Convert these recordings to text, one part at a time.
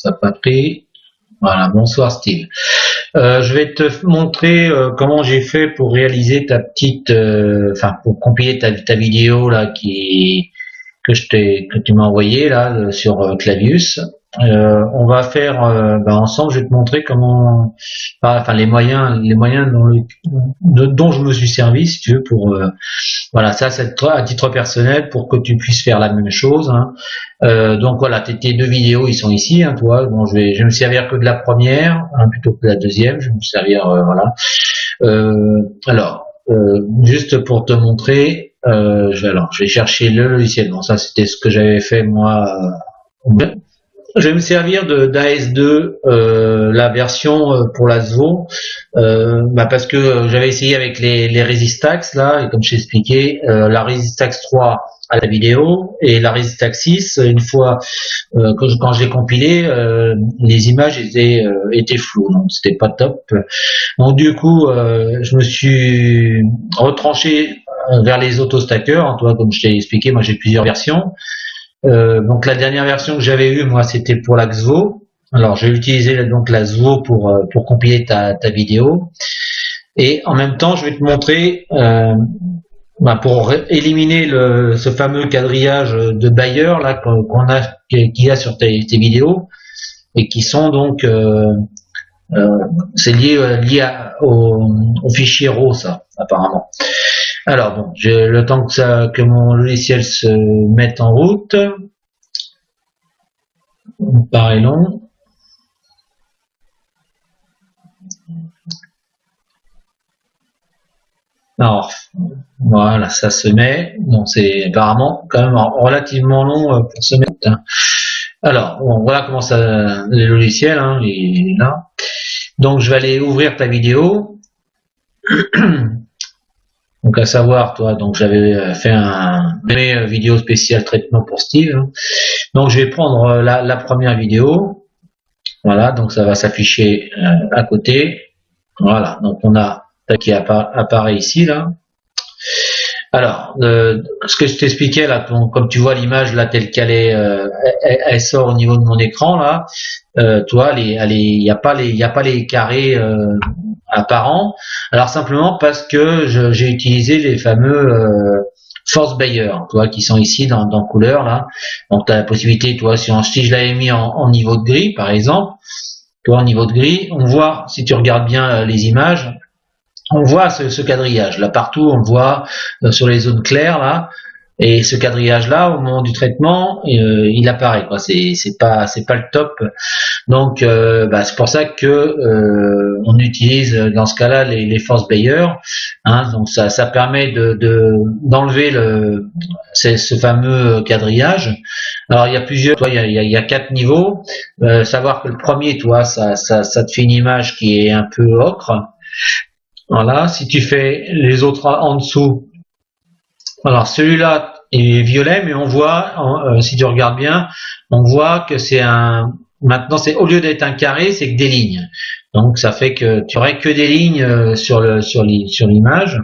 ça n'a pas pris. Voilà, bonsoir Steve. Je vais te montrer comment j'ai fait pour réaliser ta petite, enfin pour compiler ta vidéo là que tu m'as envoyé là sur Clavius. On va faire ensemble. Je vais te montrer comment, enfin les moyens dont je me suis servi, si tu veux, pour voilà, ça c'est à titre personnel pour que tu puisses faire la même chose. Hein. Donc voilà, tes deux vidéos, ils sont ici, hein, toi. Bon, je vais me servir que de la première, hein, plutôt que de la deuxième. Je vais me servir, voilà. Alors, juste pour te montrer, je vais chercher le logiciel. Bon, ça c'était ce que j'avais fait moi. Je vais me servir d'AS2, la version pour la ZVO, parce que j'avais essayé avec les Resistax là, et comme je t'ai expliqué, la Resistax 3 à la vidéo et la Resistax 6, une fois quand je l'ai compilé, les images étaient floues, donc c'était pas top. Donc du coup, je me suis retranché vers les autostackers, hein, toi, comme je t'ai expliqué, moi j'ai plusieurs versions. Donc la dernière version que j'avais eue, moi, c'était pour la XVO. Alors j'ai utilisé donc la XVO pour compiler ta vidéo. Et en même temps, je vais te montrer pour éliminer ce fameux quadrillage de Bayer là qu'il y a sur tes vidéos et qui sont donc c'est lié au fichier RAW, ça apparemment. Alors bon, j'ai le temps que mon logiciel se mette en route. Ça me paraît long. Alors voilà, ça se met. Bon, c'est apparemment quand même relativement long pour se mettre. Alors bon, voilà comment ça le logiciel, hein, il est là. Donc je vais aller ouvrir ta vidéo. Donc à savoir, toi, donc j'avais fait un vidéo spécial traitement pour Steve. Donc je vais prendre la première vidéo. Voilà, donc ça va s'afficher à côté. Voilà, donc on a qui apparaît ici là. Alors, ce que je t'expliquais là, comme tu vois l'image là telle qu'elle est, elle sort au niveau de mon écran là. Toi, il n'y a pas les carrés apparents. Alors simplement parce que j'ai utilisé les fameux Force Bayer, toi, qui sont ici dans couleur là. Donc tu as la possibilité, toi, si je l'avais mis en niveau de gris par exemple, toi en niveau de gris, on voit, si tu regardes bien les images, on voit ce quadrillage là partout, on voit sur les zones claires là, et ce quadrillage là au moment du traitement il apparaît quoi. C'est pas le top. Donc c'est pour ça que on utilise dans ce cas-là les Force Bayer, hein. Donc ça permet d'enlever ce fameux quadrillage. Alors il y a plusieurs, toi, il y a 4 niveaux. Savoir que le premier, toi, ça te fait une image qui est un peu ocre. Voilà, si tu fais les autres en dessous, alors celui-là est violet, mais on voit, si tu regardes bien, on voit que c'est maintenant c'est au lieu d'être un carré, c'est que des lignes. Donc ça fait que tu aurais que des lignes sur l'image.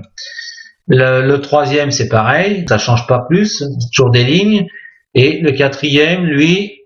Le troisième c'est pareil, ça change pas plus, toujours des lignes. Et le quatrième, lui,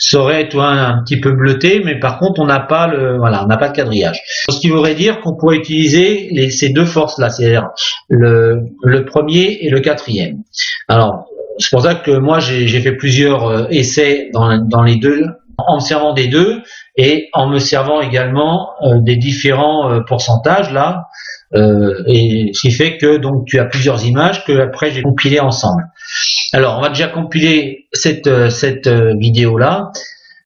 serait toi un petit peu bleuté, mais par contre on n'a pas on n'a pas de quadrillage. Ce qui voudrait dire qu'on pourrait utiliser ces deux forces là, c'est-à-dire le premier et le quatrième. Alors c'est pour ça que moi j'ai fait plusieurs essais dans les deux, en me servant des deux et en me servant également des différents pourcentages là, et ce qui fait que donc tu as plusieurs images que après j'ai compilées ensemble. Alors on va déjà compiler cette vidéo là.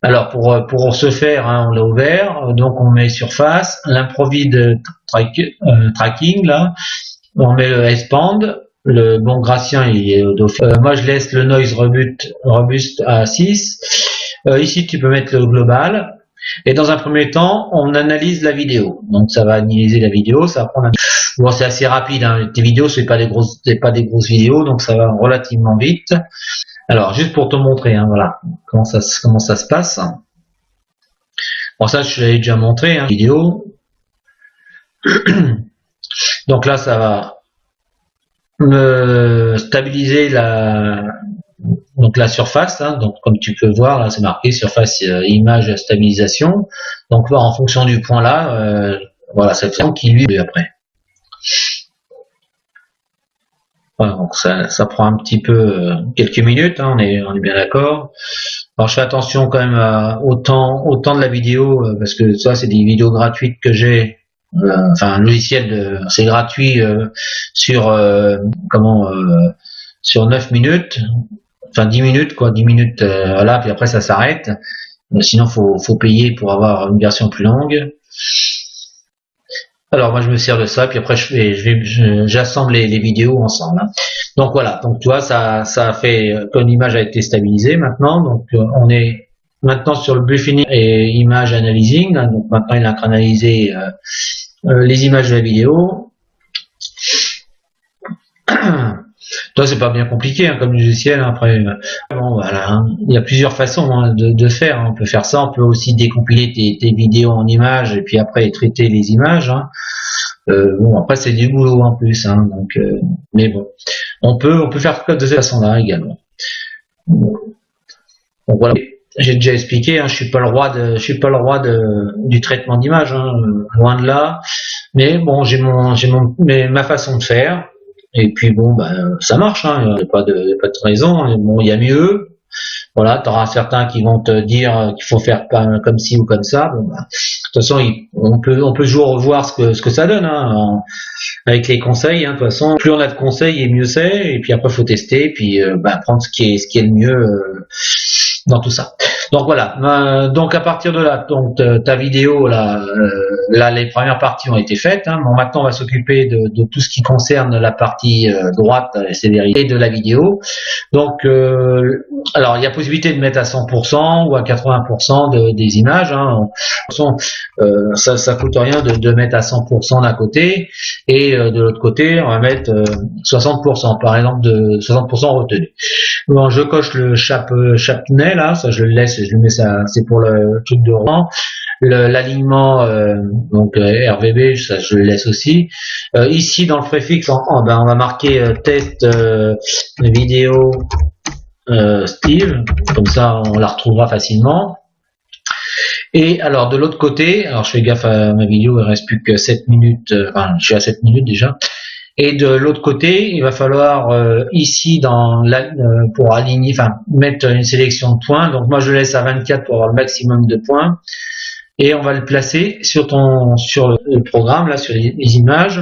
Alors pour ce faire, hein, on l'a ouvert, donc on met surface, l'improvide tracking là, on met le S-band, le bon Gratien il est moi je laisse le noise robuste à 6. Ici tu peux mettre le global. Et dans un premier temps, on analyse la vidéo. Donc ça va analyser la vidéo, ça va prendre bon, c'est assez rapide, hein. Tes vidéos, c'est pas des grosses vidéos, donc ça va relativement vite. Alors, juste pour te montrer, hein, voilà, comment ça se passe. Bon, ça, je l'avais déjà montré, hein, vidéo. Donc là, ça va me stabiliser donc la surface, hein, donc comme tu peux voir là, c'est marqué surface image stabilisation. Donc là, en fonction du point là, voilà, c'est le qui lui après. Voilà, donc ça prend un petit peu quelques minutes, hein, on est bien d'accord. Alors je fais attention quand même au temps de la vidéo, parce que ça c'est des vidéos gratuites que j'ai. Enfin, un logiciel c'est gratuit sur sur 9 minutes, enfin 10 minutes quoi, 10 minutes voilà, puis après ça s'arrête. Sinon faut payer pour avoir une version plus longue. Alors moi je me sers de ça, puis après j'assemble les vidéos ensemble. Hein. Donc voilà, donc tu vois ça a fait qu'une image a été stabilisée maintenant, donc on est maintenant sur le buffering et image analyzing. Hein, donc maintenant il a analysé les images de la vidéo. Toi c'est pas bien compliqué hein, comme logiciel. Hein, après bon voilà, hein, il y a plusieurs façons hein, de faire. Hein. On peut faire ça, on peut aussi décompiler tes vidéos en images et puis après traiter les images. Hein. Bon après c'est du boulot en plus, hein, donc mais bon, on peut faire de cette façon-là également. Donc voilà, j'ai déjà expliqué, hein, je suis pas le roi du traitement d'image, hein, loin de là. Mais bon, j'ai ma façon de faire. Et puis bon, ben ça marche, hein, il n'y a pas de raison. Bon, il y a mieux. Voilà, tu auras certains qui vont te dire qu'il faut faire comme ci ou comme ça. Bon, ben, de toute façon, on peut toujours revoir ce que ça donne hein, avec les conseils. Hein, de toute façon, plus on a de conseils et mieux c'est. Et puis après, faut tester, et puis ben, prendre ce qui est le mieux dans tout ça. Donc voilà. Donc à partir de là, donc ta vidéo là, les premières parties ont été faites. Hein. Bon, maintenant on va s'occuper de tout ce qui concerne la partie droite et de la vidéo. Donc alors il y a possibilité de mettre à 100% ou à 80% des images. Hein. De toute façon, ça coûte rien de mettre à 100% d'un côté et de l'autre côté on va mettre 60%, par exemple de 60% retenu. Bon, je coche le chapenet là, ça je le laisse, je le mets ça, c'est pour le truc de rang. L'alignement donc RVB, ça je le laisse aussi. Ici dans le préfixe, ben, on va marquer test vidéo Steve, comme ça on la retrouvera facilement. Et alors de l'autre côté, alors je fais gaffe à ma vidéo, il reste plus que 7 minutes, enfin je suis à 7 minutes déjà. Et de l'autre côté, il va falloir ici pour aligner, enfin mettre une sélection de points. Donc moi je laisse à 24 pour avoir le maximum de points. Et on va le placer sur le programme, là, sur les images.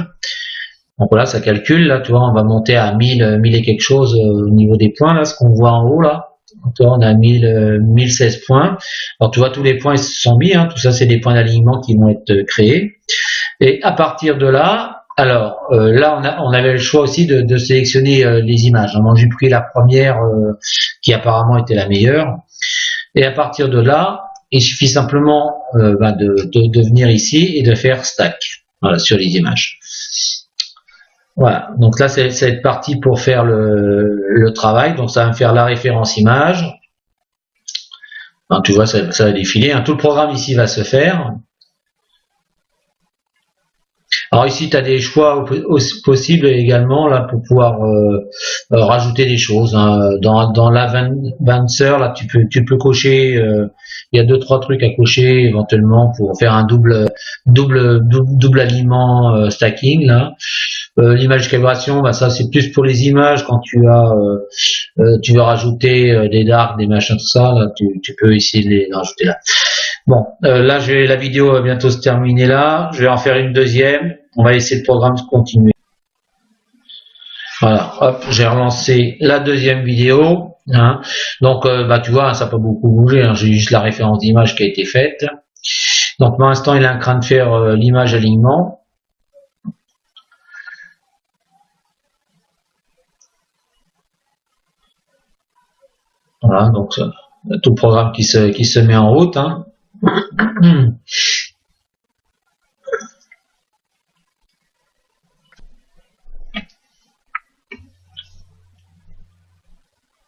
Donc voilà, ça calcule, là, tu vois, on va monter à 1000 et quelque chose au niveau des points, là, ce qu'on voit en haut, là. Donc, on a 1016 points. Alors tu vois, tous les points ils sont mis, hein, tout ça c'est des points d'alignement qui vont être créés. Et à partir de là, alors là on avait le choix aussi de sélectionner les images. Donc j'ai pris la première qui apparemment était la meilleure. Et à partir de là, il suffit simplement de venir ici et de faire stack, voilà, sur les images. Voilà, donc là c'est parti pour faire le travail. Donc ça va me faire la référence image. Enfin, tu vois, ça va défiler. Hein. Tout le programme ici va se faire. Alors ici, tu as des choix possibles également là pour pouvoir rajouter des choses. Hein. Dans l'Advancer, là, tu peux cocher. Il y a 2-3 trucs à cocher éventuellement pour faire un double aliment stacking là. L'image calibration, bah ça c'est plus pour les images quand tu veux rajouter des darks, des machins, tout ça. Là, tu peux essayer de les rajouter là. Bon, là la vidéo va bientôt se terminer là. Je vais en faire une deuxième. On va laisser le programme continuer. Voilà, hop, j'ai relancé la deuxième vidéo. Hein. Donc, tu vois, ça n'a pas beaucoup bougé. Hein. J'ai juste la référence d'image qui a été faite. Donc, pour l'instant, il est en train de faire l'image alignement. Voilà, donc tout le programme qui se met en route. Hein.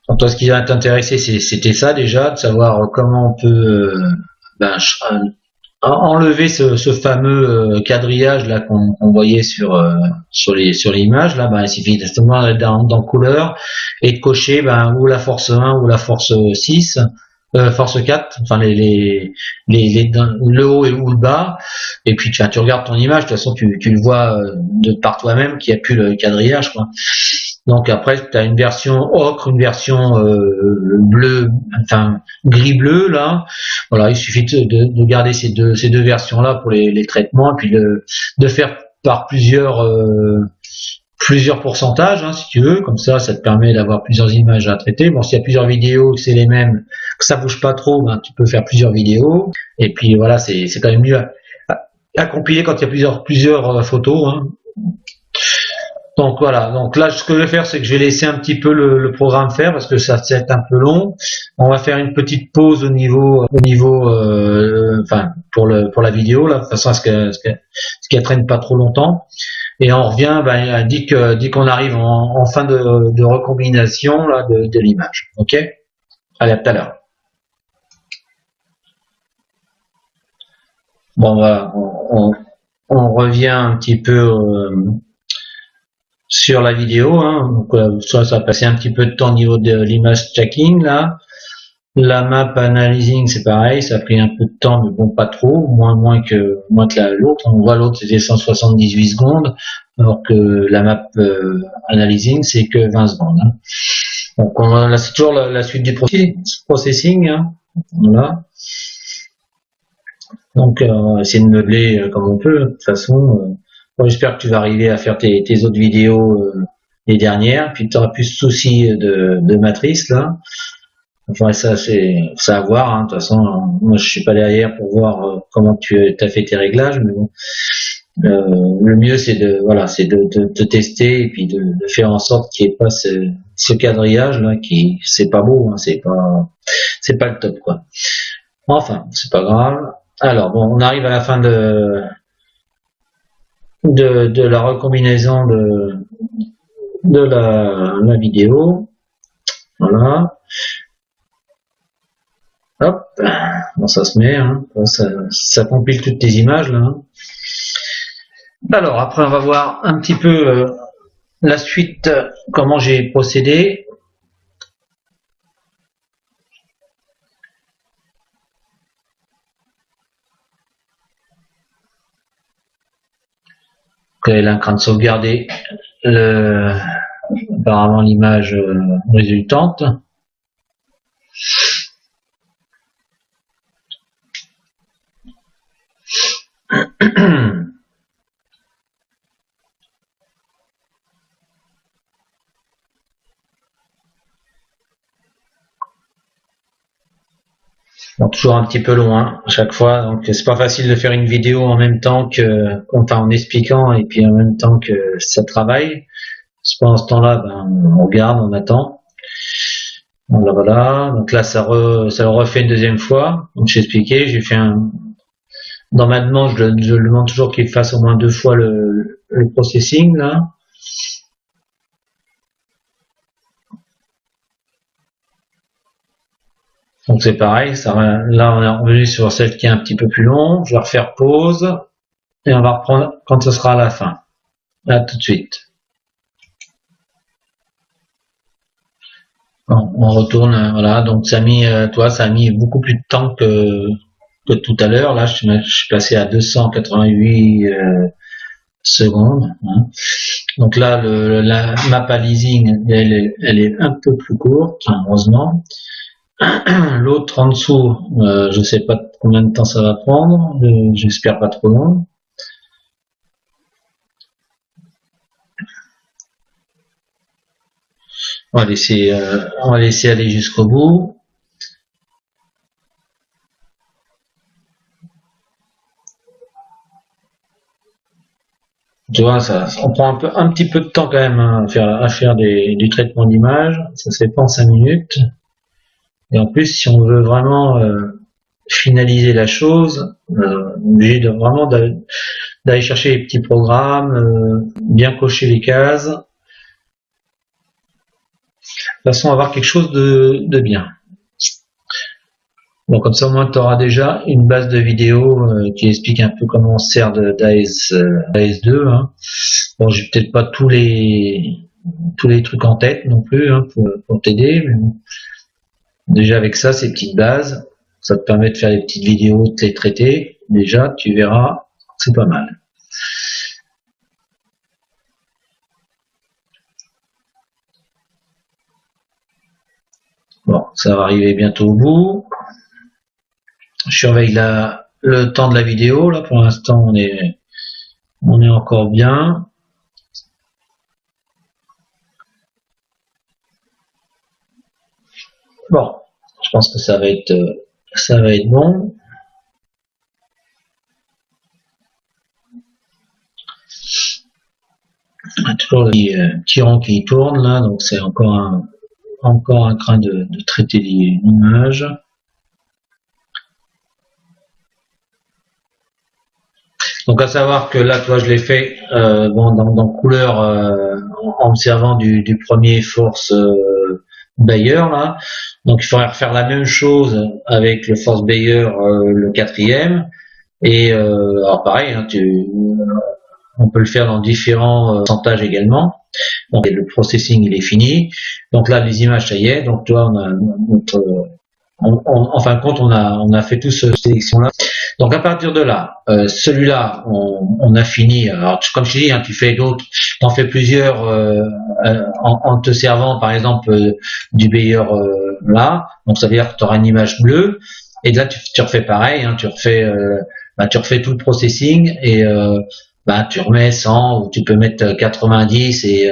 Donc toi, ce qui va t'intéresser, c'était ça déjà, de savoir comment on peut enlever ce fameux quadrillage là qu'on voyait sur l'image là, il suffit justement d'aller dans couleur et de cocher ou la force 1 ou la force 6, force 4, enfin le haut et ou le bas, et puis tu regardes ton image, de toute façon tu le vois de par toi-même qu'il n'y a plus le quadrillage, quoi. Donc après, tu as une version ocre, une version bleu, enfin gris-bleu là. Voilà, il suffit de garder ces deux versions-là pour les traitements, et puis de faire par plusieurs pourcentages, hein, si tu veux. Comme ça te permet d'avoir plusieurs images à traiter. Bon, s'il y a plusieurs vidéos, que c'est les mêmes, que ça bouge pas trop, tu peux faire plusieurs vidéos. Et puis voilà, c'est quand même mieux à compiler quand il y a plusieurs photos, hein. Donc voilà, donc là ce que je vais faire, c'est que je vais laisser un petit peu le programme faire parce que ça va être un peu long. On va faire une petite pause au niveau enfin pour la vidéo là, de façon à ce qu'elle traîne pas trop longtemps. Et on revient dès qu'on arrive en fin de recombination là de l'image. Ok? Allez, à tout à l'heure. Bon voilà, on revient un petit peu sur la vidéo, hein. Donc ça va passer un petit peu de temps au niveau de l'image tracking là. La map analyzing, c'est pareil, ça a pris un peu de temps, mais bon, pas trop, moins que l'autre. On voit l'autre c'était 178 secondes, alors que la map analyzing c'est que 20 secondes, hein. Donc là c'est toujours la suite du processing, hein. Voilà. Donc on va essayer de meubler comme on peut. De toute façon, j'espère que tu vas arriver à faire tes autres vidéos, les dernières, puis tu auras plus de soucis de matrice là. Enfin, ça c'est à voir, hein. De toute façon, moi je suis pas derrière pour voir comment tu as fait tes réglages, mais bon, le mieux c'est de tester et puis de faire en sorte qu'il n'y ait pas ce quadrillage là qui c'est pas beau, hein, c'est pas le top, quoi. Enfin, c'est pas grave. Alors bon, on arrive à la fin de la recombinaison de la vidéo. Voilà. Hop, bon, ça se met, hein. Ça compile toutes tes images là, hein. Alors après on va voir un petit peu la suite, comment j'ai procédé. Elle est en train de sauvegarder apparemment l'image résultante. Bon, toujours un petit peu loin à chaque fois, donc c'est pas facile de faire une vidéo en même temps en expliquant et puis en même temps que ça travaille. Pendant ce temps-là, on regarde, on attend. Voilà. Donc là, ça le refait une deuxième fois. Donc j'ai expliqué, j'ai fait dans ma demande, je le demande toujours qu'il fasse au moins 2 fois le processing là. Donc c'est pareil, là on est revenu sur celle qui est un petit peu plus longue. Je vais refaire pause et on va reprendre quand ce sera à la fin. Là tout de suite. Bon, on retourne, voilà. Donc ça a mis beaucoup plus de temps que tout à l'heure. Là, je suis passé à 288 secondes, hein. Donc là, la map analyzing, elle est un peu plus courte, heureusement. L'autre en dessous, je sais pas combien de temps ça va prendre, j'espère pas trop long. On va laisser aller jusqu'au bout. Tu vois, on prend un petit peu de temps quand même, hein, à faire du traitement d'image. Ça se fait pas en 5 minutes. Et en plus, si on veut vraiment finaliser la chose, on est obligé vraiment d'aller chercher les petits programmes, bien cocher les cases, de façon à avoir quelque chose de bien. Bon, comme ça, au moins, tu auras déjà une base de vidéo qui explique un peu comment on se sert d'AS2. Hein. Bon, j'ai peut-être pas tous les trucs en tête non plus hein, pour t'aider, mais bon. Déjà avec ça, ces petites bases, ça te permet de faire des petites vidéos, de les traiter. Déjà, tu verras, c'est pas mal. Bon, ça va arriver bientôt au bout. Je surveille le temps de la vidéo. Là, pour l'instant, on est encore bien. Bon, je pense que ça va être bon. Toujours le petit rond qui tourne là, donc c'est encore un train de traiter l'image. Donc à savoir que là, toi, je l'ai fait bon, dans couleur en me servant du premier Force Bayer là. Donc il faudrait refaire la même chose avec le Force Bayer le 4e. Et alors pareil, hein, on peut le faire dans différents pourcentages également. Donc le processing il est fini. Donc là les images ça y est. Donc toi on a notre en fin de compte, on a fait toute cette sélection-là. Donc à partir de là, celui-là, on a fini. Alors comme je te dis, hein, tu fais d'autres, t'en fais plusieurs en te servant, par exemple, du Bayer là. Donc ça veut dire que tu auras une image bleue. Et là, tu refais pareil. Hein, tu refais tout le processing et tu remets 100 ou tu peux mettre 90 et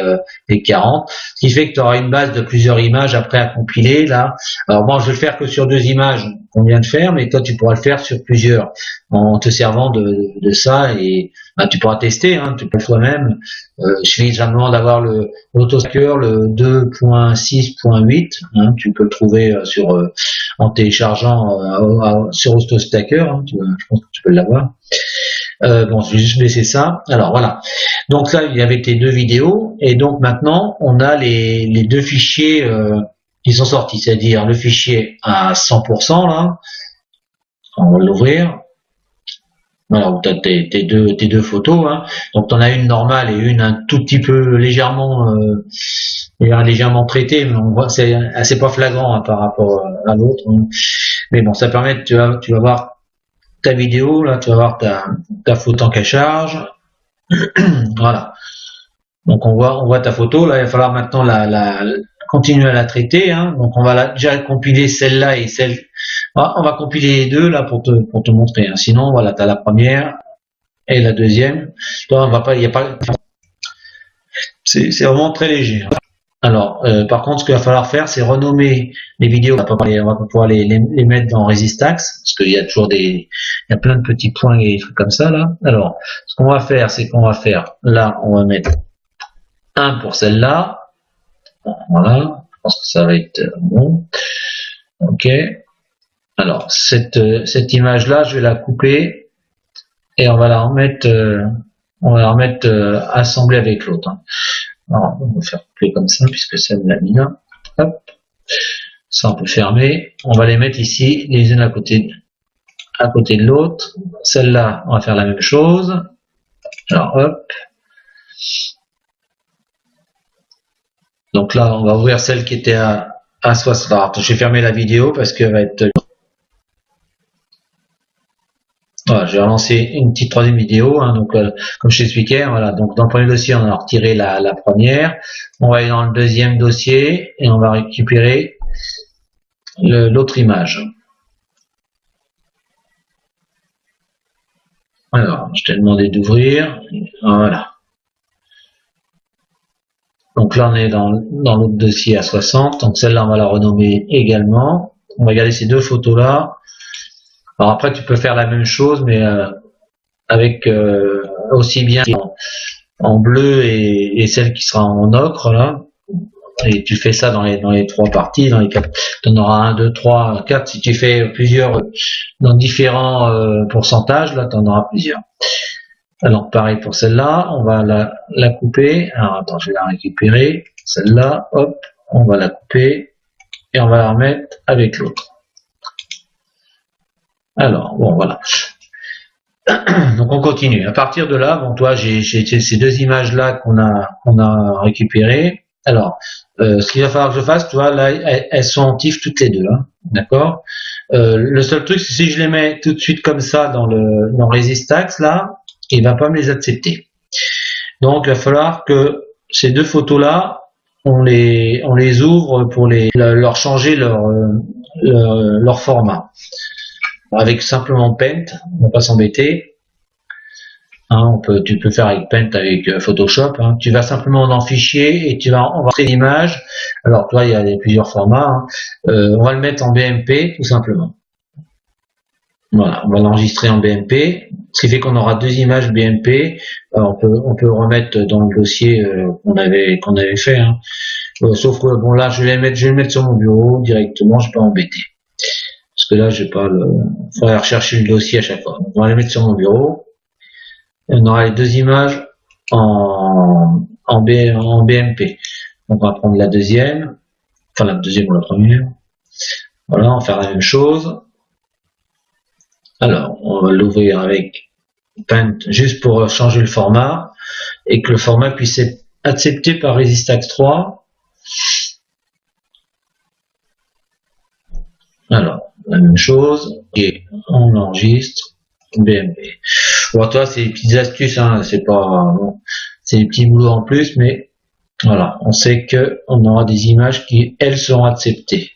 40, ce qui fait que tu auras une base de plusieurs images après à compiler là. Alors moi je vais le faire que sur 2 images qu'on vient de faire, mais toi tu pourras le faire sur plusieurs en te servant de ça et tu pourras tester, hein, tu peux toi-même. Je fais généralement d'avoir l'autostacker le 2.6.8, hein, tu peux le trouver en téléchargeant sur Autostacker, hein, je pense que tu peux l'avoir. Bon, je vais juste baisser ça. Alors voilà. Donc là, il y avait tes 2 vidéos. Et donc maintenant, on a les 2 fichiers qui sont sortis. C'est-à-dire le fichier à 100% là. On va l'ouvrir. Voilà, où tu as tes deux photos. Hein. Donc tu en as une normale et une un tout petit peu légèrement traitée. Mais on voit que c'est pas flagrant hein, par rapport à l'autre. Hein. Mais bon, ça permet, tu vas voir ta vidéo, là tu vas voir ta photo en cas charge. Voilà. Donc on voit ta photo, là il va falloir maintenant continuer à la traiter. Hein. Donc on va déjà compiler celle-là et celle. On va compiler les deux là pour te montrer. Hein. Sinon voilà, tu as la première et la deuxième. Toi, il n'y a pas. C'est vraiment très léger. Hein. Alors, par contre, ce qu'il va falloir faire, c'est renommer les vidéos. On va pas pouvoir les mettre dans Resistax, parce qu'il y a toujours il y a plein de petits points et des trucs comme ça, là. Alors, ce qu'on va faire, c'est qu'on va faire, là, on va mettre 1 pour celle-là. Voilà. Je pense que ça va être bon. Ok. Alors, cette image-là, je vais la couper et on va la remettre, assemblée avec l'autre. Hein. Alors, on va faire couper comme ça, puisque c'est de la mine. Hop. Ça, on peut fermer. On va les mettre ici, les unes à côté de l'autre. Celle-là, on va faire la même chose. Alors, hop. Donc là, on va ouvrir celle qui était à 60. Alors, je vais fermer la vidéo parce qu'elle va être... Voilà, je vais relancer une petite 3e vidéo. Hein, donc, comme je t'expliquais, voilà. Donc, dans le premier dossier, on a retiré la première. On va aller dans le 2e dossier et on va récupérer l'autre image. Alors, je t'ai demandé d'ouvrir. Voilà. Donc là, on est dans l'autre dossier à 60. Donc celle-là, on va la renommer également. On va garder ces 2 photos-là. Alors après, tu peux faire la même chose, mais avec aussi bien en bleu et celle qui sera en ocre, là. Et tu fais ça dans les 3 parties, dans les 4. Tu en auras 1, 2, 3, 4. Si tu fais plusieurs dans différents pourcentages, là, tu en auras plusieurs. Alors pareil pour celle-là, on va la couper. Alors attends, je vais la récupérer. Celle-là, hop, on va la couper et on va la remettre avec l'autre. Alors, bon, voilà. Donc on continue. À partir de là, bon, toi, j'ai ces deux images là qu'on a récupérées. Alors, ce qu'il va falloir que je fasse, tu vois, là, elles sont en TIFF toutes les deux, hein, d'accord. Le seul truc, c'est si je les mets tout de suite comme ça dans Resistax là, il va pas me les accepter. Donc, il va falloir que ces deux photos là, on les ouvre pour leur changer leur format. Avec simplement Paint, on va pas s'embêter. Hein, tu peux faire avec Paint, avec Photoshop. Hein. Tu vas simplement dans Fichier et tu vas enregistrer l'image. Alors toi, il y a plusieurs formats. Hein. On va le mettre en BMP tout simplement. Voilà, on va l'enregistrer en BMP, ce qui fait qu'on aura deux images BMP. On peut remettre dans le dossier qu'on avait fait. Hein. Sauf que bon là, je vais le mettre sur mon bureau directement. Je vais pas m'embêter. Parce que là, je vais pas il faudrait rechercher le dossier à chaque fois. Donc, on va les mettre sur mon bureau. Et on aura les deux images en BMP. Donc, on va prendre la deuxième. Enfin, la deuxième ou la première. Voilà, on va faire la même chose. Alors, on va l'ouvrir avec Paint juste pour changer le format et que le format puisse être accepté par Resistax 3. Alors, la même chose, et on enregistre BMP. Bon, toi, c'est des petites astuces, hein, c'est pas, bon, c'est des petits boulots en plus, mais voilà, on sait que on aura des images qui, elles, seront acceptées.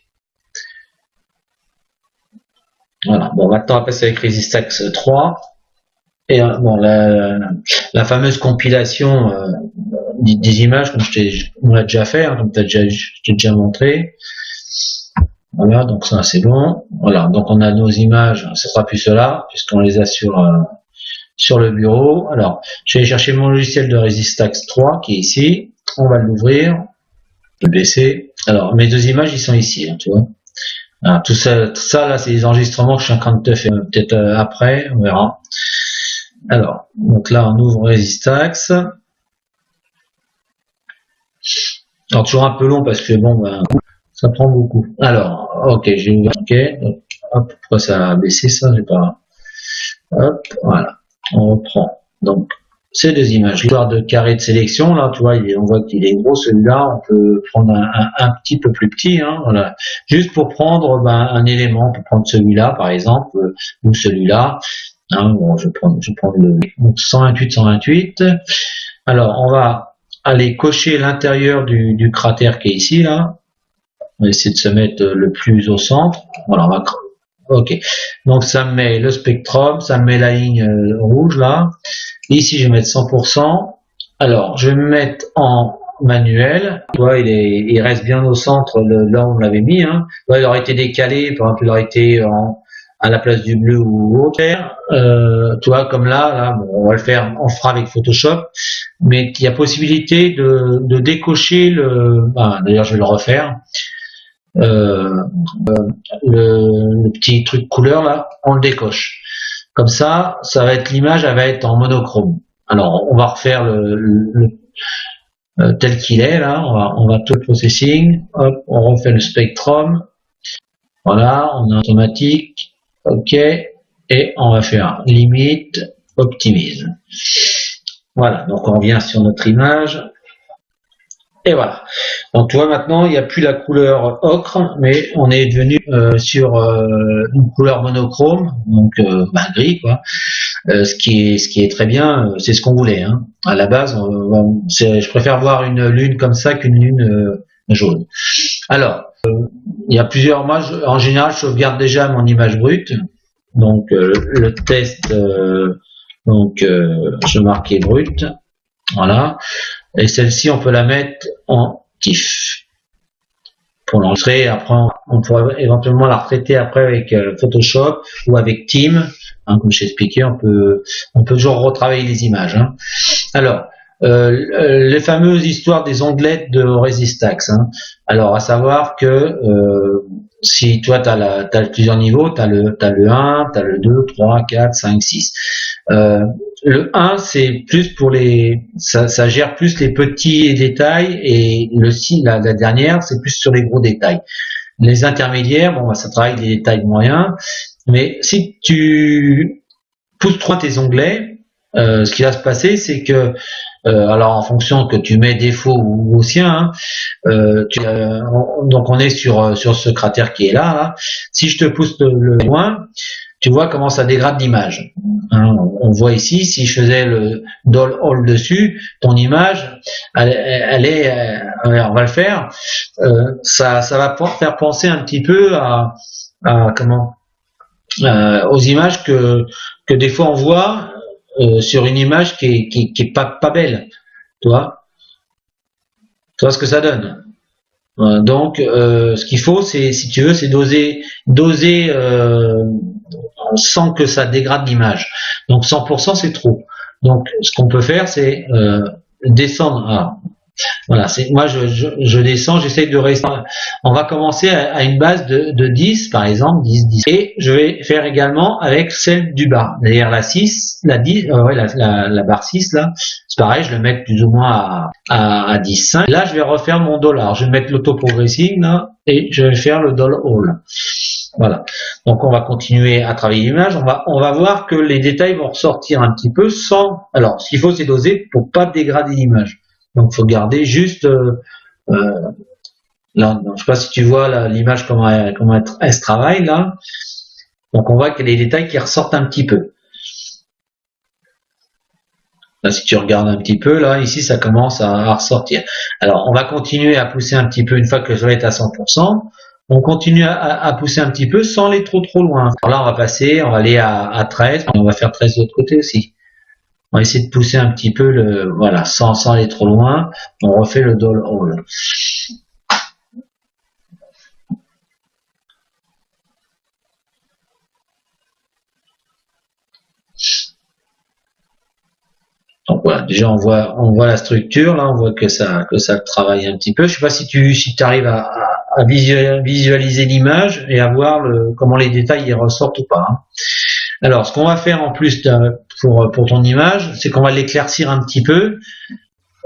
Voilà, bon, maintenant, on va passer avec Resistax 3. Et bon, la fameuse compilation des images, comme on l'a déjà fait, hein, comme je t'ai déjà montré. Voilà, donc ça c'est bon. Voilà, donc on a nos images, ce sera plus cela, puisqu'on les a sur le bureau. Alors, je vais chercher mon logiciel de Resistax 3 qui est ici. On va l'ouvrir, le baisser. Alors, mes deux images, ils sont ici, hein, tu vois. Alors, tout ça là, c'est les enregistrements que je suis en train de te faire, peut-être après, on verra. Alors, donc là, on ouvre Resistax. Alors, toujours un peu long parce que bon, ben, ça prend beaucoup. Alors, ok, j'ai ouvert, ok. Donc, hop, pourquoi ça a baissé ça? J'ai pas. Hop, voilà. On reprend. Donc, ces deux images. L'histoire de carré de sélection, là, tu vois, on voit qu'il est gros celui-là. On peut prendre un petit peu plus petit, hein, voilà. Juste pour prendre ben, un élément, on peut prendre celui-là, par exemple, ou celui-là. Hein, bon, je vais prendre le 128. Alors, on va aller cocher l'intérieur du cratère qui est ici, là. On va essayer de se mettre le plus au centre. Voilà, on va. Ok. Donc, ça me met le spectrum, ça me met la ligne rouge, là. Ici, je vais mettre 100%. Alors, je vais me mettre en manuel. Tu vois, il reste bien au centre, là où on l'avait mis, hein. Ouais, il aurait été décalé, par exemple, il aurait été à la place du bleu ou autre. Tu vois, comme là, bon, on va le faire, on fera avec Photoshop, mais il y a possibilité de décocher d'ailleurs, je vais le refaire. Le petit truc couleur là, on le décoche. Comme ça va être l'image, elle va être en monochrome. Alors, on va refaire tel qu'il est là. On va tout le processing. Hop, on refait le spectrum. Voilà, on a automatique. Ok, et on va faire limite, optimise. Voilà, donc on revient sur notre image. Et voilà. Donc tu vois maintenant, il n'y a plus la couleur ocre, mais on est devenu sur une couleur monochrome, donc gris quoi. Ce qui est très bien, c'est ce qu'on voulait. Hein. À la base, je préfère voir une lune comme ça qu'une lune jaune. Alors, il y a plusieurs. Moi, en général, je sauvegarde déjà mon image brute. Donc le test, je marquais brut. Voilà. Et celle-ci, on peut la mettre en TIFF pour l'enregistrer. Après, on pourrait éventuellement la retraiter après avec Photoshop ou avec Team. Hein, comme j'ai expliqué, on peut toujours retravailler les images. Hein. Alors, les fameuses histoires des onglettes de Resistax. Hein. Alors, à savoir que si toi, tu as plusieurs niveaux, tu as le 1, tu as le 2, 3, 4, 5, 6. Le 1, c'est plus pour ça gère plus les petits détails, et la dernière, c'est plus sur les gros détails. Les intermédiaires, bon, ça travaille les détails moyens, Mais si tu pousses trop tes onglets, ce qui va se passer, c'est que, alors en fonction que tu mets défaut ou gaussien, donc on est sur ce cratère qui est là. Si je te pousse le loin, tu vois comment ça dégrade l'image. Hein, on voit ici, si je faisais le doll all dessus, ton image, elle est, on va le faire, ça va faire penser un petit peu à comment, aux images que des fois on voit sur une image qui est pas belle, tu vois ce que ça donne. Donc, ce qu'il faut, c'est, si tu veux, c'est doser sans que ça dégrade l'image. Donc 100% c'est trop. Donc ce qu'on peut faire, c'est descendre. Alors, voilà, moi je descends, j'essaye de rester. On va commencer à une base de 10 par exemple, 10. Et je vais faire également avec celle du bas. D'ailleurs la 6, la 10, la barre 6 là, c'est pareil, je le mets plus ou moins à 10,5. Là je vais refaire mon dollar. Je vais mettre l'auto-progressing là et je vais faire le doll all. Voilà. Donc on va continuer à travailler l'image. On va voir que les détails vont ressortir un petit peu sans. Alors ce qu'il faut c'est doser pour pas dégrader l'image. Donc, il faut garder juste là. Je sais pas si tu vois l'image comment elle se travaille là. Donc, on voit qu'il y a des détails qui ressortent un petit peu. Là, si tu regardes un petit peu là, ici, ça commence à ressortir. Alors, on va continuer à pousser un petit peu une fois que ça va être à 100%. On continue à pousser un petit peu sans aller trop loin. Alors là, on va aller à 13. On va faire 13 de l'autre côté aussi. On va essayer de pousser un petit peu voilà, sans aller trop loin. On refait le doll all. Donc voilà, déjà on voit la structure, là on voit que ça travaille un petit peu. Je sais pas si tu arrives à visualiser l'image et à voir comment les détails y ressortent ou pas. Hein. Alors, ce qu'on va faire en plus pour ton image, c'est qu'on va l'éclaircir un petit peu.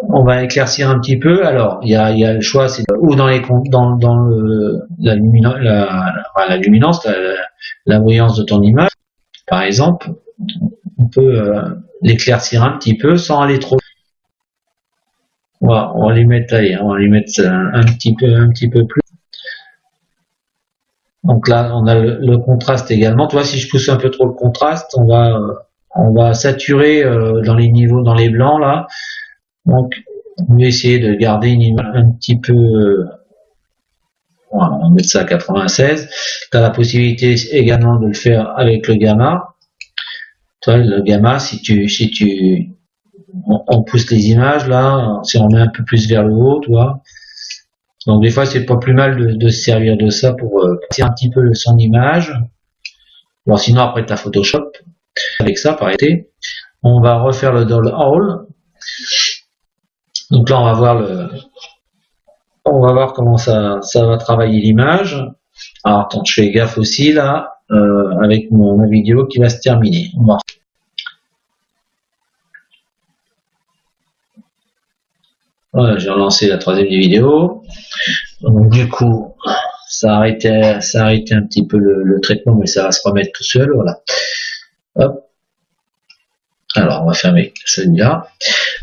On va éclaircir un petit peu. Alors, il y a le choix, c'est ou dans la luminance, la brillance de ton image, par exemple. On peut l'éclaircir un petit peu sans aller trop. On va les mettre, allez, on va les mettre un petit peu plus. Donc là, on a le contraste également. Tu vois, si je pousse un peu trop le contraste, on va saturer dans les niveaux, dans les blancs là. Donc, on va essayer de garder une image un petit peu. Voilà, on va mettre ça à 96. Tu as la possibilité également de le faire avec le gamma. Tu vois, le gamma, on pousse les images là, si on met un peu plus vers le haut, tu vois. Donc des fois c'est pas plus mal de se servir de ça pour tirer un petit peu son image. Bon, sinon après tu as Photoshop avec ça par été. On va refaire le doll all. Donc là on va voir comment ça va travailler l'image. Alors attends, je fais gaffe aussi là avec ma vidéo qui va se terminer. Voilà, j'ai relancé la troisième vidéo. Donc du coup, ça a arrêté un petit peu le traitement, mais ça va se remettre tout seul. Voilà. Hop. Alors on va fermer celui-là.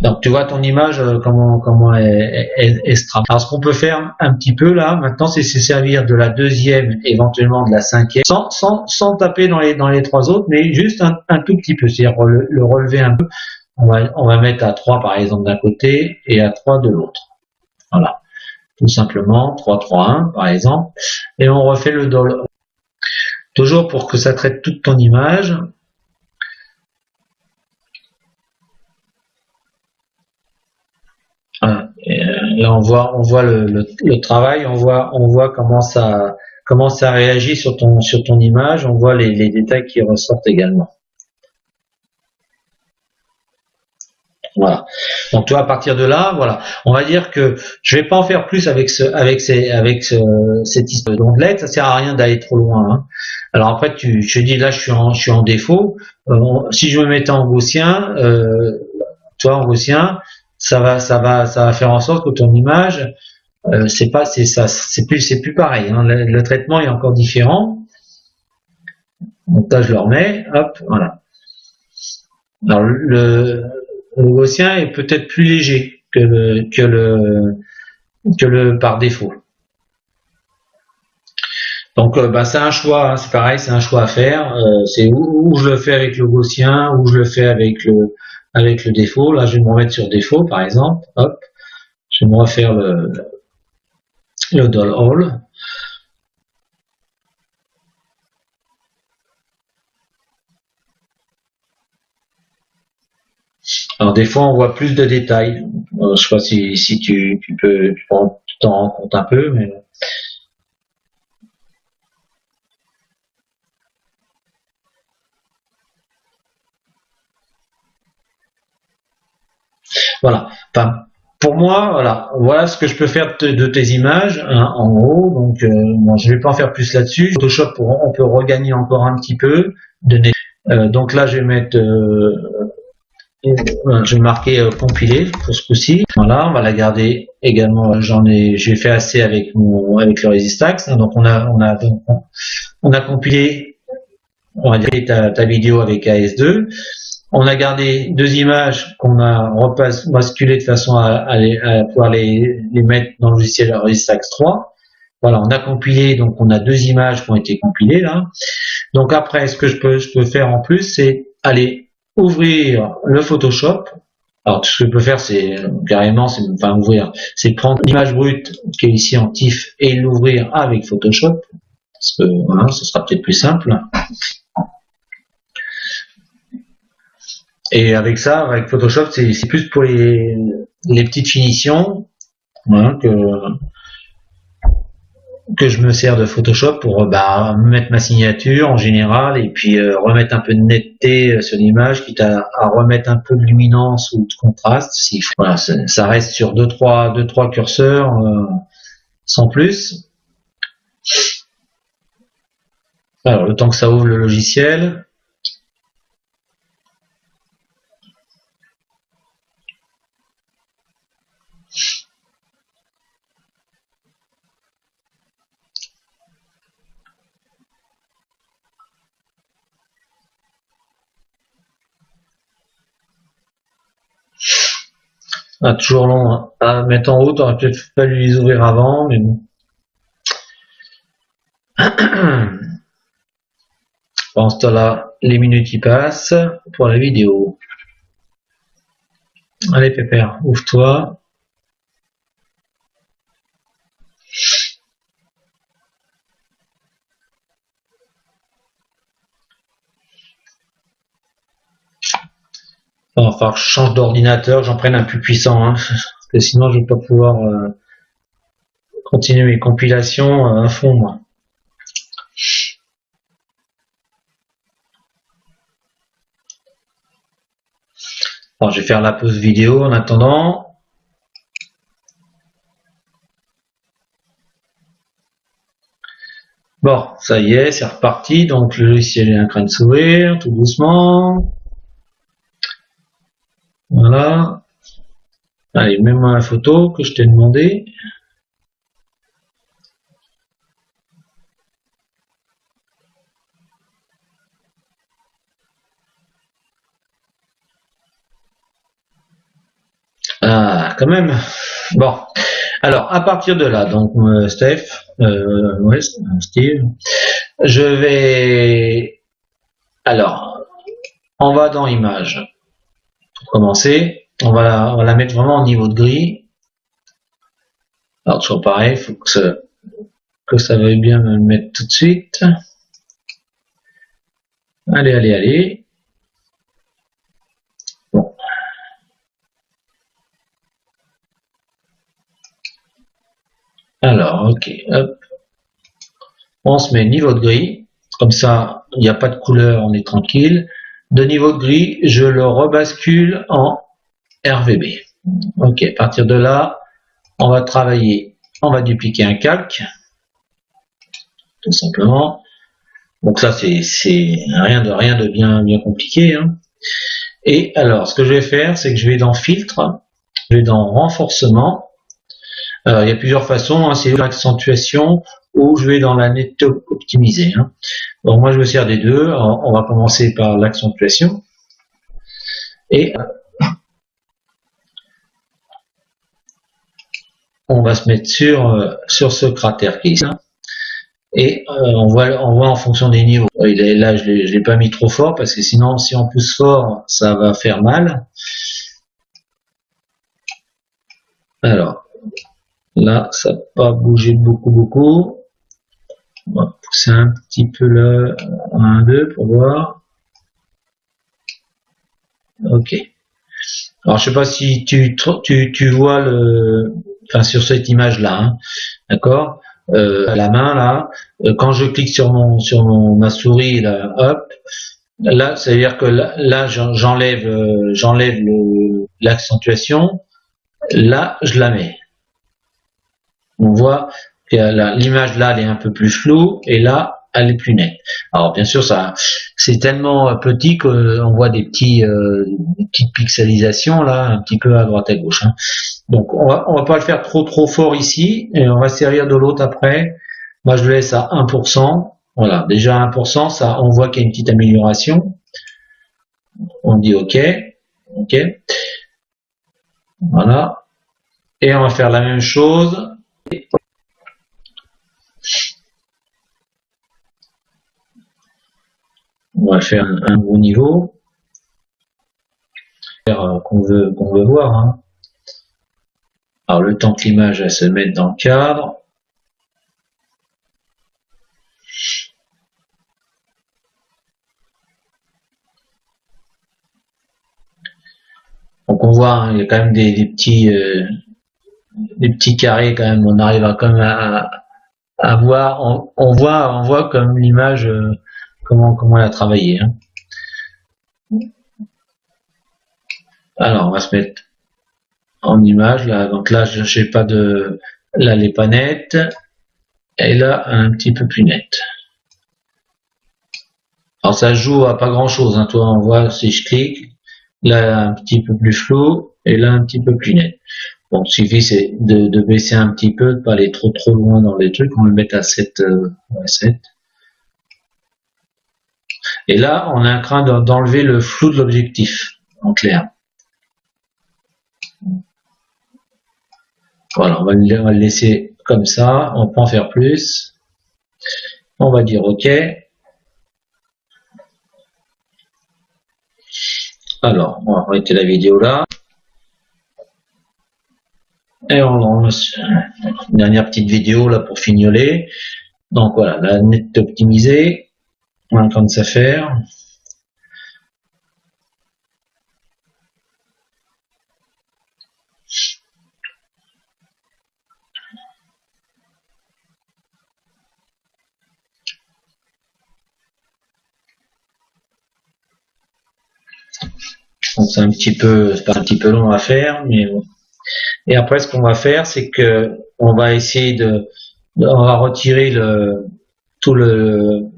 Donc tu vois ton image comment elle se travaille. Alors ce qu'on peut faire un petit peu là maintenant, c'est se servir de la deuxième, éventuellement de la cinquième, sans taper dans les trois autres, mais juste un tout petit peu, c'est-à-dire le relever un peu. On va mettre à 3 par exemple d'un côté et à 3 de l'autre. Voilà. Tout simplement 3, 3, 1 par exemple. Et on refait le doll. Toujours pour que ça traite toute ton image. Voilà. Et là on voit le travail, on voit comment ça réagit sur ton image, on voit les détails qui ressortent également. Voilà. Donc tu vois, à partir de là, voilà, on va dire que je vais pas en faire plus avec cette histoire d'ondelette, ça sert à rien d'aller trop loin. Hein. Alors après, je dis là, je suis en défaut. Si je me mettais en gaussien, toi en gaussien, ça va faire en sorte que ton image, c'est plus pareil. Hein. Le traitement est encore différent. Donc là, je le remets, hop, voilà. Alors, le gaussien est peut-être plus léger que le par défaut. Donc c'est un choix, hein, c'est pareil, c'est un choix à faire. C'est où je le fais avec le gaussien, ou je le fais avec le défaut. Là, je vais me remettre sur défaut, par exemple. Hop, je vais me refaire le doll all. Alors des fois, on voit plus de détails. Je sais pas si tu t'en rends compte un peu, mais voilà. Enfin, pour moi, voilà ce que je peux faire de tes images, hein, en gros. Donc, bon, je vais pas en faire plus là-dessus. Photoshop, on peut regagner encore un petit peu. Donc là, je vais mettre, je vais marquer compilé pour ce coup-ci. Voilà, on va la garder également. J'ai fait assez avec le Resistax. Hein, donc on a compilé, on va dire ta vidéo avec AS2. On a gardé deux images qu'on a basculées de façon à pouvoir les mettre dans le logiciel Resistax 3. Voilà, on a compilé, donc on a deux images qui ont été compilées là. Donc après, ce que je peux faire en plus, c'est aller ouvrir le Photoshop. Alors tout ce que je peux faire, c'est carrément, c'est prendre l'image brute qui est ici en TIFF et l'ouvrir avec Photoshop. Parce que voilà, ce sera peut-être plus simple. Et avec ça, avec Photoshop, c'est plus pour les petites finitions, voilà, que je me sers de Photoshop pour mettre ma signature en général, et puis remettre un peu de netteté sur l'image, quitte à remettre un peu de luminance ou de contraste. Voilà, ça reste sur deux trois curseurs sans plus. Alors le temps que ça ouvre le logiciel. Toujours long, hein, à mettre en haut, t'aurais peut-être fallu les ouvrir avant, mais bon. Pendant ce temps-là, les minutes qui passent pour la vidéo. Allez Pépère, ouvre-toi. Bon, enfin, je change d'ordinateur, j'en prenne un plus puissant, hein, parce que sinon je vais pas pouvoir continuer mes compilations à fond, moi. Alors, je vais faire la pause vidéo en attendant. Bon, ça y est, c'est reparti. Donc le logiciel est en train de s'ouvrir tout doucement. Voilà. Allez, mets-moi la photo que je t'ai demandé. Ah, quand même. Bon. Alors, à partir de là, donc Steve, je vais. Alors, on va dans Images. Pour commencer, on va la mettre vraiment au niveau de gris. Alors, toujours pareil, il faut que ça veuille bien me le mettre tout de suite. Allez, allez, allez. Bon. Alors, ok, hop. On se met niveau de gris. Comme ça, il n'y a pas de couleur, on est tranquille. De niveau de gris, je le rebascule en RVB. Ok, à partir de là, on va travailler, on va dupliquer un calque, tout simplement. Donc ça, c'est rien de bien compliqué, hein. Et alors, ce que je vais faire, c'est que je vais dans Filtre, je vais dans Renforcement. Alors, il y a plusieurs façons, hein, c'est l'accentuation ou je vais dans la net optimisée. Hein. Donc moi je me sers des deux. Alors, on va commencer par l'accentuation et on va se mettre sur ce cratère qui est là. Et on voit en fonction des niveaux. Et là je l'ai pas mis trop fort parce que sinon si on pousse fort ça va faire mal. Alors là ça n'a pas bougé beaucoup. On va pousser un petit peu là, 1, 2 pour voir. Ok. Alors je sais pas si tu vois enfin sur cette image là, hein, d'accord, à la main là, quand je clique sur ma souris là, hop, là ça veut dire que là j'enlève l'accentuation, là je la mets. On voit que l'image là elle est un peu plus floue et là elle est plus nette. Alors bien sûr ça c'est tellement petit qu'on voit des petites pixelisations là un petit peu à droite à gauche. Hein. Donc on va pas le faire trop fort ici et on va servir de l'autre après. Moi je le laisse à 1%. Voilà, déjà 1%, ça on voit qu'il y a une petite amélioration. On dit OK. Voilà. Et on va faire la même chose. On va faire un gros niveau qu'on veut voir. Hein. Alors le temps que l'image se mette dans le cadre. Donc on voit, hein, il y a quand même des petits carrés quand même. On arrive quand même à voir. On voit comme l'image comment elle a travaillé. Hein. Alors on va se mettre en image là. Donc là je sais pas de là elle est pas nette et là un petit peu plus nette. Alors ça joue à pas grand chose. Hein. Toi on voit si je clique là un petit peu plus flou et là un petit peu plus net. Donc il suffit c'est de baisser un petit peu, de pas aller trop loin dans les trucs. On le met à 7. Et là on est en train d'enlever le flou de l'objectif en clair. Voilà, on va le laisser comme ça, on peut en faire plus. On va dire OK. Alors, on va arrêter la vidéo là. Et on lance une dernière petite vidéo là pour fignoler. Donc voilà, la net optimisée. On est en train de se faire. Donc c'est pas un petit peu long à faire, mais bon. Et après ce qu'on va faire, c'est que on va essayer on va retirer tout le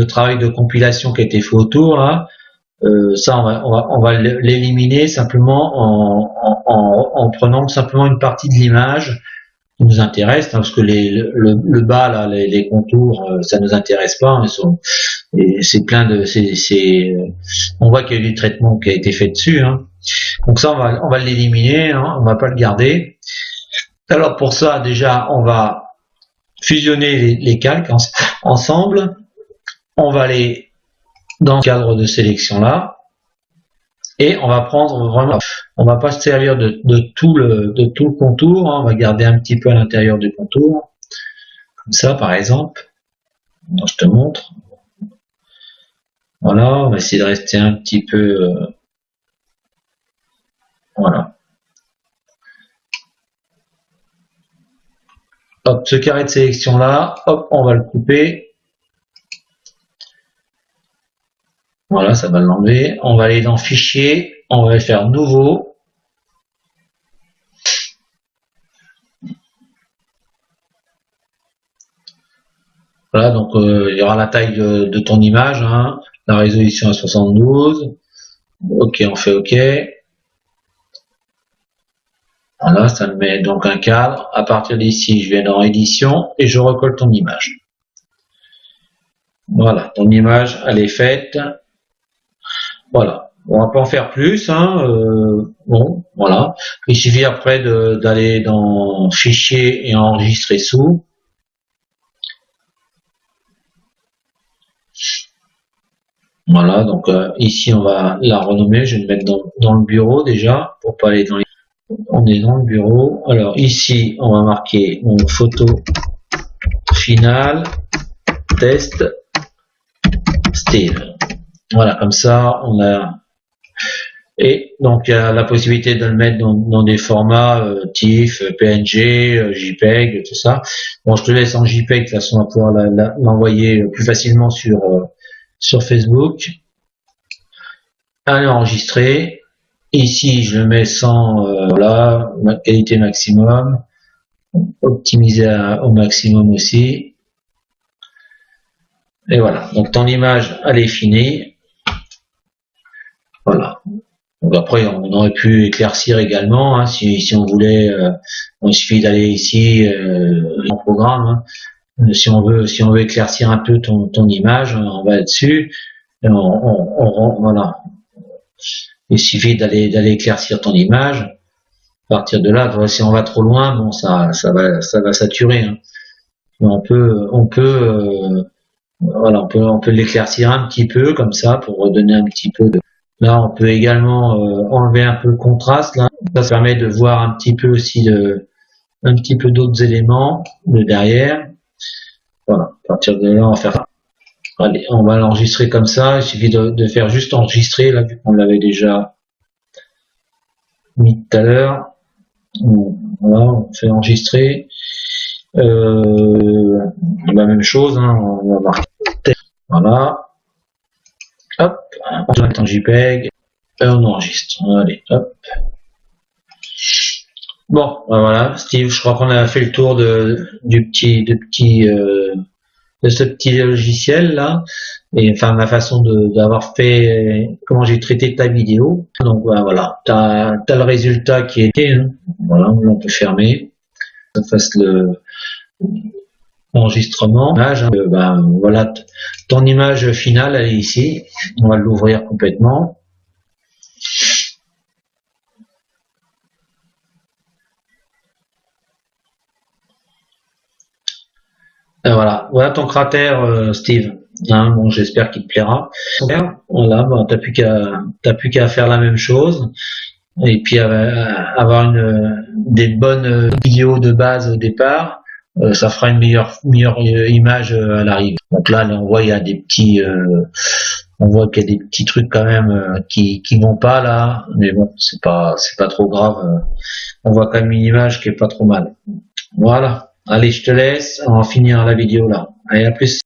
travail de compilation qui a été fait autour là. Ça on va l'éliminer simplement en prenant simplement une partie de l'image qui nous intéresse, hein, parce que le bas là, les contours, ça nous intéresse pas. Hein, c'est plein de, on voit qu'il y a eu du traitement qui a été fait dessus. Hein. Donc ça, on va l'éliminer, hein, on va pas le garder. Alors pour ça, déjà, on va fusionner les calques ensemble. On va aller dans le cadre de sélection là. Et on va prendre vraiment, on va pas se servir de tout le contour, hein, on va garder un petit peu à l'intérieur du contour, comme ça par exemple. Donc, je te montre. Voilà, on va essayer de rester un petit peu, voilà. Hop, ce carré de sélection là, hop, on va le couper. Voilà, ça va l'enlever. On va aller dans Fichier, on va faire Nouveau. Voilà, donc il y aura la taille de ton image, hein, la résolution à 72. Ok, on fait OK. Voilà, ça me met donc un cadre. À partir d'ici, je vais dans édition et je recolle ton image. Voilà, ton image, elle est faite. Voilà, on va pas en faire plus. Hein, bon, voilà. Il suffit après d'aller dans Fichier et enregistrer sous. Voilà, donc ici on va la renommer. Je vais le mettre dans le bureau déjà pour pas aller dans les. On est dans le bureau. Alors ici on va marquer donc, photo finale test Steve. Voilà, comme ça on a. Et donc il y a la possibilité de le mettre dans des formats TIFF, PNG, JPEG, tout ça. Bon, je te laisse en JPEG, de toute façon on va pouvoir l'envoyer plus facilement sur Facebook. Allez, enregistrer. Ici je le mets sans voilà, qualité maximum, optimisé au maximum aussi. Et voilà, donc ton image elle est finie. Voilà. Donc après, on aurait pu éclaircir également, hein, si on voulait. Il suffit d'aller ici en programme. Hein. Si on veut éclaircir un peu ton image, on va dessus. Et voilà. Il suffit d'aller éclaircir ton image. À partir de là, si on va trop loin, bon, ça va saturer. Hein. Mais voilà, on peut l'éclaircir un petit peu comme ça pour redonner un petit peu de. Là, on peut également enlever un peu le contraste. Là, ça permet de voir un petit peu aussi un petit peu d'autres éléments de derrière. Voilà. À partir de là, on va faire ça. Allez, on va l'enregistrer comme ça. Il suffit de faire juste enregistrer là, vu qu'on l'avait déjà mis tout à l'heure. Voilà, on fait enregistrer. La même chose. Hein, on va marquer. Voilà. Hop, on va mettre en JPEG et on enregistre. Allez, hop. Bon, ben voilà, Steve, je crois qu'on a fait le tour de ce petit logiciel là, et enfin ma façon d'avoir fait, comment j'ai traité ta vidéo. Donc ben, voilà, t'as le résultat qui était, hein. Voilà, on peut fermer, ça fasse l'enregistrement. Hein, ben, voilà, ton image finale elle est ici. On va l'ouvrir complètement. Voilà, voilà ton cratère, Steve. Hein, bon, j'espère qu'il te plaira. Voilà, bon, t'as plus qu'à faire la même chose et puis avoir des bonnes vidéos de base au départ. Ça fera une meilleure image à l'arrivée. Donc là, on voit il y a des petits, on voit qu'il y a des petits trucs quand même qui vont pas là, mais bon, c'est pas trop grave. On voit quand même une image qui est pas trop mal. Voilà. Allez, je te laisse, on va finir la vidéo là. Allez, à plus.